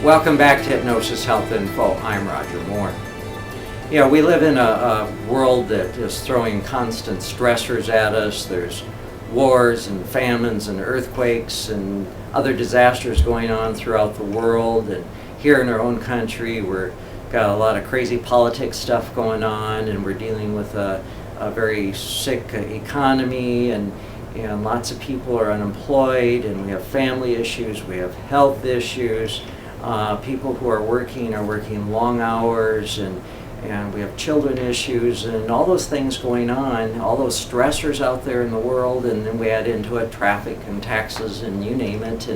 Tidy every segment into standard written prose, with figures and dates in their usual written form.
Welcome back to Hypnosis Health Info. I'm Roger Moore. You know, we live in a world that is throwing constant stressors at us. There's wars and famines and earthquakes and other disasters going on throughout the world. And here in our own country, we've got a lot of crazy politics stuff going on, and we're dealing with a very sick economy, and lots of people are unemployed, and we have family issues, we have health issues. People who are working long hours, and we have children issues, and all those things going on, all those stressors out there in the world, and then we add into it traffic and taxes and you name it,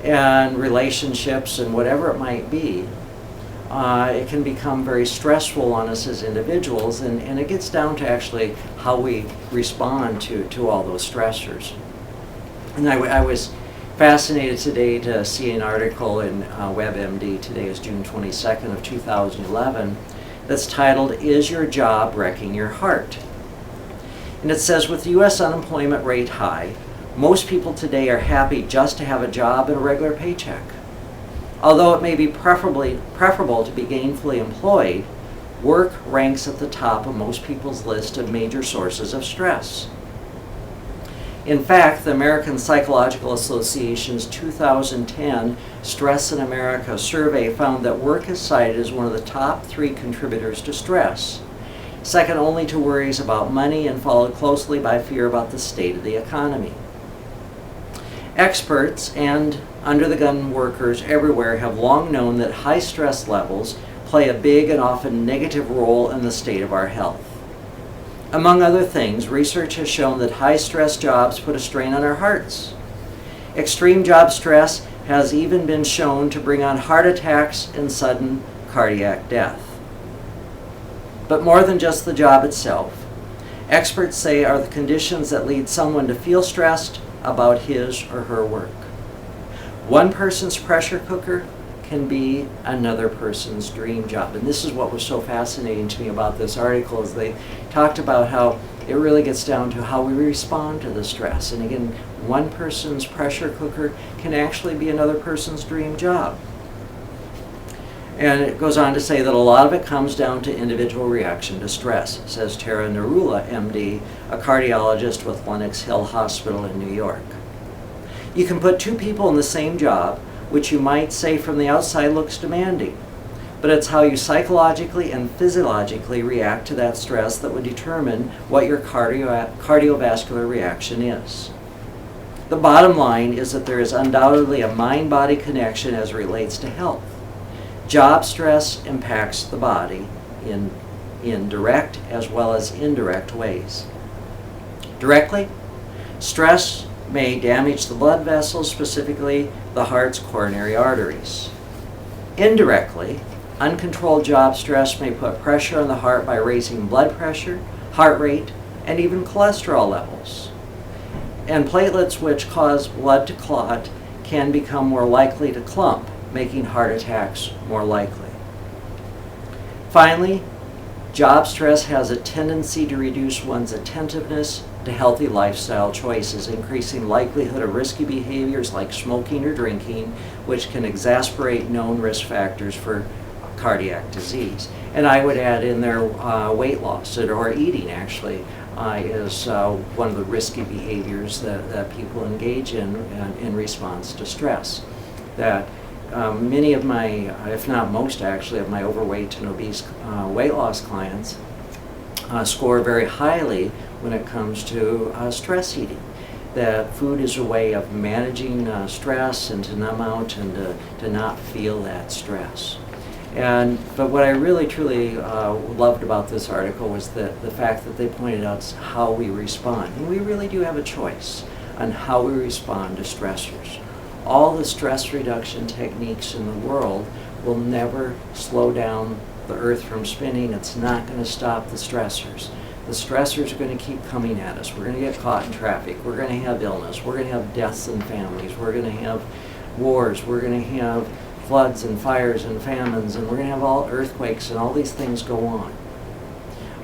and relationships and whatever it might be. It can become very stressful on us as individuals, and it gets down to actually how we respond to all those stressors. And I was fascinated today to see an article in WebMD. Today is June 22nd of 2011 that's titled, "Is Your Job Wrecking Your Heart?" And it says, with the U.S. unemployment rate high, most people today are happy just to have a job and a regular paycheck. Although it may be preferable to be gainfully employed, work ranks at the top of most people's list of major sources of stress. In fact, the American Psychological Association's 2010 Stress in America survey found that work is cited as one of the top 3 contributors to stress, second only to worries about money and followed closely by fear about the state of the economy. Experts and under-the-gun workers everywhere have long known that high stress levels play a big and often negative role in the state of our health. Among other things, research has shown that high-stress jobs put a strain on our hearts. Extreme job stress has even been shown to bring on heart attacks and sudden cardiac death. But more than just the job itself, experts say are the conditions that lead someone to feel stressed about his or her work. One person's pressure cooker can be another person's dream job. And this is what was so fascinating to me about this article, is they talked about how it really gets down to how we respond to the stress. And again, one person's pressure cooker can actually be another person's dream job. And it goes on to say that a lot of it comes down to individual reaction to stress, says Tara Narula, MD, a cardiologist with Lenox Hill Hospital in New York. You can put 2 people in the same job, which you might say from the outside looks demanding, but it's how you psychologically and physiologically react to that stress that would determine what your cardiovascular reaction is. The bottom line is that there is undoubtedly a mind-body connection as it relates to health. Job stress impacts the body in direct as well as indirect ways. Directly, stress may damage the blood vessels, specifically the heart's coronary arteries. Indirectly, uncontrolled job stress may put pressure on the heart by raising blood pressure, heart rate, and even cholesterol levels. And platelets, which cause blood to clot, can become more likely to clump, making heart attacks more likely. Finally, job stress has a tendency to reduce one's attentiveness to healthy lifestyle choices, increasing likelihood of risky behaviors like smoking or drinking, which can exacerbate known risk factors for cardiac disease. And I would add in there weight loss, or eating actually, is one of the risky behaviors that people engage in response to stress. That many of my, if not most actually, of my overweight and obese weight loss clients score very highly when it comes to stress eating. That food is a way of managing stress and to numb out and to not feel that stress. But what I really truly loved about this article was the fact that they pointed out how we respond. And we really do have a choice on how we respond to stressors. All the stress reduction techniques in the world will never slow down the earth from spinning. It's not going to stop the stressors. The stressors are going to keep coming at us. We're going to get caught in traffic. We're going to have illness. We're going to have deaths in families. We're going to have wars. We're going to have floods and fires and famines. And we're going to have all earthquakes and all these things go on.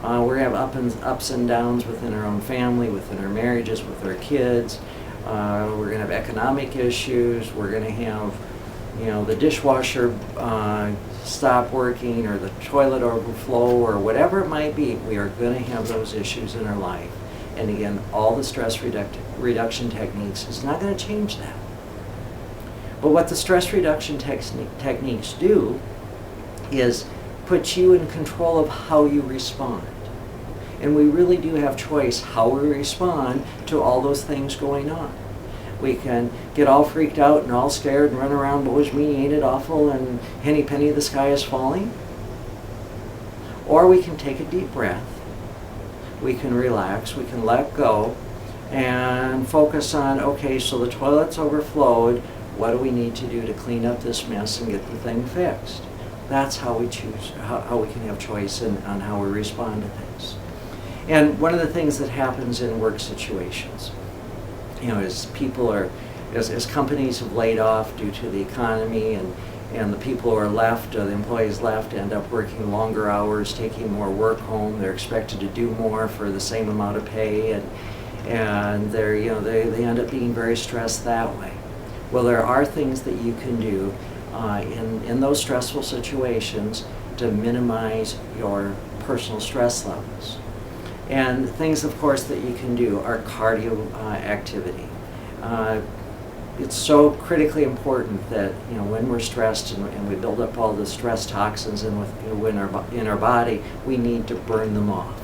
We're going to have ups and downs within our own family, within our marriages, with our kids. We're going to have economic issues. We're going to have the dishwasher stop working, or the toilet overflow, or whatever it might be, we are going to have those issues in our life. And again, all the stress reduction techniques is not going to change that. But what the stress reduction techniques do is put you in control of how you respond. And we really do have choice how we respond to all those things going on. We can get all freaked out and all scared and run around, woe's me, ain't it awful, and henny penny, the sky is falling. Or we can take a deep breath. We can relax, we can let go, and focus on, okay, so the toilet's overflowed, what do we need to do to clean up this mess and get the thing fixed? That's how we choose, how we can have choice on how we respond to things. And one of the things that happens in work situations, as people are, as companies have laid off due to the economy, and the people who are left, the employees left, end up working longer hours, taking more work home. They're expected to do more for the same amount of pay, and they end up being very stressed that way. Well, there are things that you can do in those stressful situations to minimize your personal stress levels. And things, of course, that you can do are cardio activity. It's so critically important that when we're stressed and we build up all the stress toxins in our body, we need to burn them off.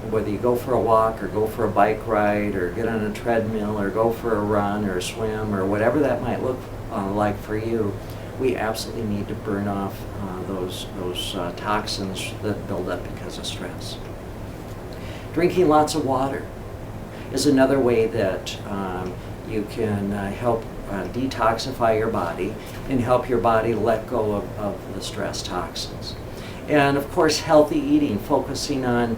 Whether you go for a walk or go for a bike ride or get on a treadmill or go for a run or swim or whatever that might look like for you, we absolutely need to burn off those toxins that build up because of stress. Drinking lots of water is another way that you can help detoxify your body and help your body let go of the stress toxins. And of course, healthy eating, focusing on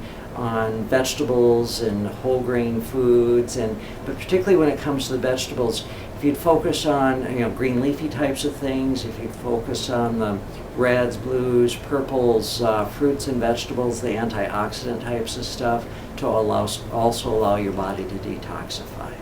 vegetables and whole grain foods, but particularly when it comes to the vegetables, if you'd focus on green leafy types of things, if you focus on the reds, blues, purples, fruits and vegetables, the antioxidant types of stuff, to also allow your body to detoxify.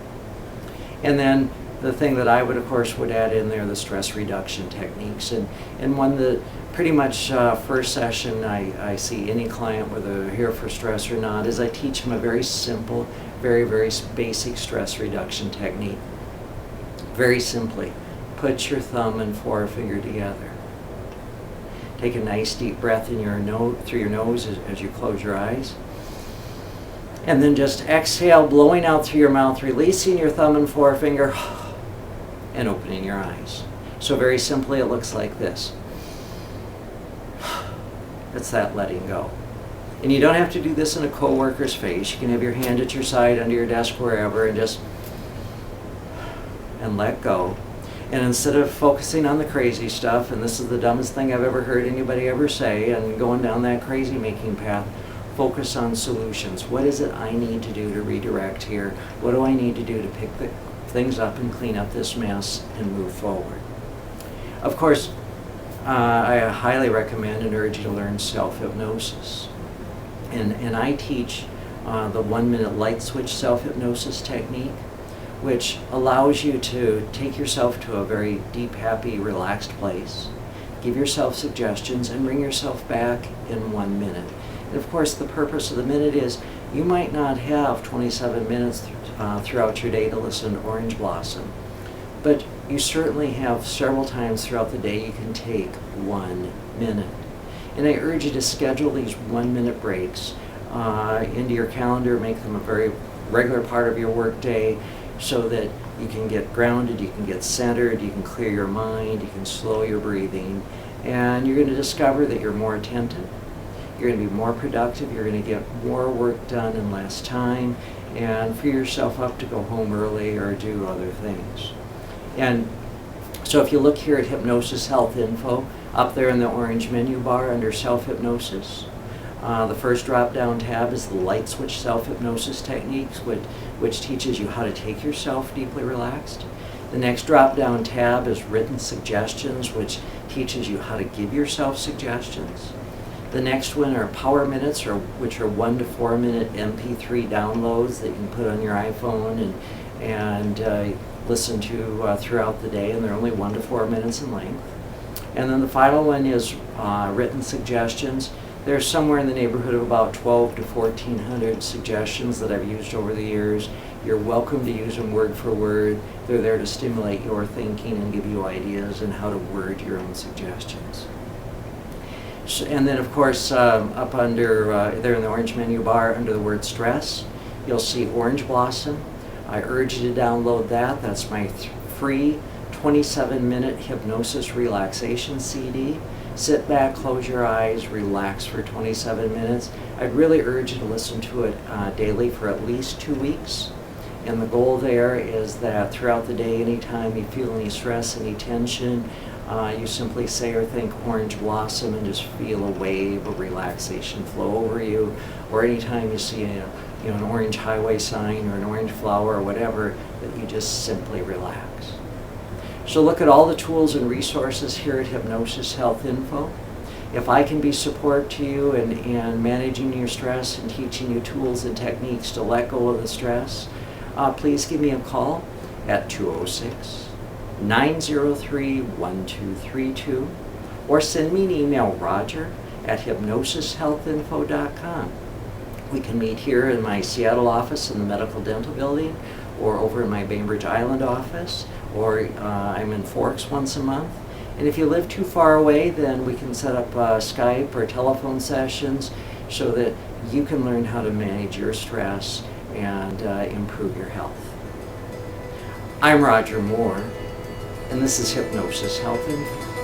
And then the thing that I would, of course, would add in there, the stress reduction techniques. And one that pretty much first session I see any client, whether they're here for stress or not, is I teach them a very simple, very, very basic stress reduction technique. Very simply, put your thumb and forefinger together. Take a nice deep breath through your nose as you close your eyes. And then just exhale, blowing out through your mouth, releasing your thumb and forefinger, and opening your eyes. So very simply, it looks like this. It's that letting go. And you don't have to do this in a coworker's face. You can have your hand at your side, under your desk, wherever, and just let go. And instead of focusing on the crazy stuff, and this is the dumbest thing I've ever heard anybody ever say, and going down that crazy making path, focus on solutions. What is it I need to do to redirect here? What do I need to do to pick the things up and clean up this mess and move forward? Of course, I highly recommend and urge you to learn self-hypnosis. And I teach the 1-minute light switch self-hypnosis technique, which allows you to take yourself to a very deep, happy, relaxed place, give yourself suggestions, and bring yourself back in 1 minute. And of course, the purpose of the minute is you might not have 27 minutes throughout your day to listen to Orange Blossom, but you certainly have several times throughout the day you can take 1 minute. And I urge you to schedule these 1-minute breaks into your calendar, make them a very regular part of your work day, so that you can get grounded, you can get centered, you can clear your mind, you can slow your breathing, and you're going to discover that you're more attentive, you're going to be more productive, you're going to get more work done in less time, and free yourself up to go home early or do other things. And so if you look here at Hypnosis Health Info, up there in the orange menu bar under Self-Hypnosis, the first drop-down tab is the light switch self-hypnosis techniques, which teaches you how to take yourself deeply relaxed. The next drop-down tab is written suggestions, which teaches you how to give yourself suggestions. The next one are power minutes, which are 1 to 4 minute MP3 downloads that you can put on your iPhone and listen to throughout the day, and they're only 1 to 4 minutes in length. And then the final one is written suggestions. There's somewhere in the neighborhood of about 12 to 1,400 suggestions that I've used over the years. You're welcome to use them word for word. They're there to stimulate your thinking and give you ideas on how to word your own suggestions. And then, of course, up under, there in the orange menu bar, under the word stress, you'll see Orange Blossom. I urge you to download that. That's my free 27-minute hypnosis relaxation CD. Sit back, close your eyes, relax for 27 minutes. I'd really urge you to listen to it daily for at least 2 weeks. And the goal there is that throughout the day, anytime you feel any stress, any tension, you simply say or think Orange Blossom and just feel a wave of relaxation flow over you. Or anytime you see an orange highway sign or an orange flower or whatever, that you just simply relax. So look at all the tools and resources here at Hypnosis Health Info. If I can be support to you in managing your stress and teaching you tools and techniques to let go of the stress, please give me a call at 206-903-1232 or send me an email, roger@hypnosishealthinfo.com. We can meet here in my Seattle office in the Medical Dental Building, or over in my Bainbridge Island office, or I'm in Forks once a month. And if you live too far away, then we can set up Skype or telephone sessions so that you can learn how to manage your stress and improve your health. I'm Roger Moore, and this is Hypnosis Health Info.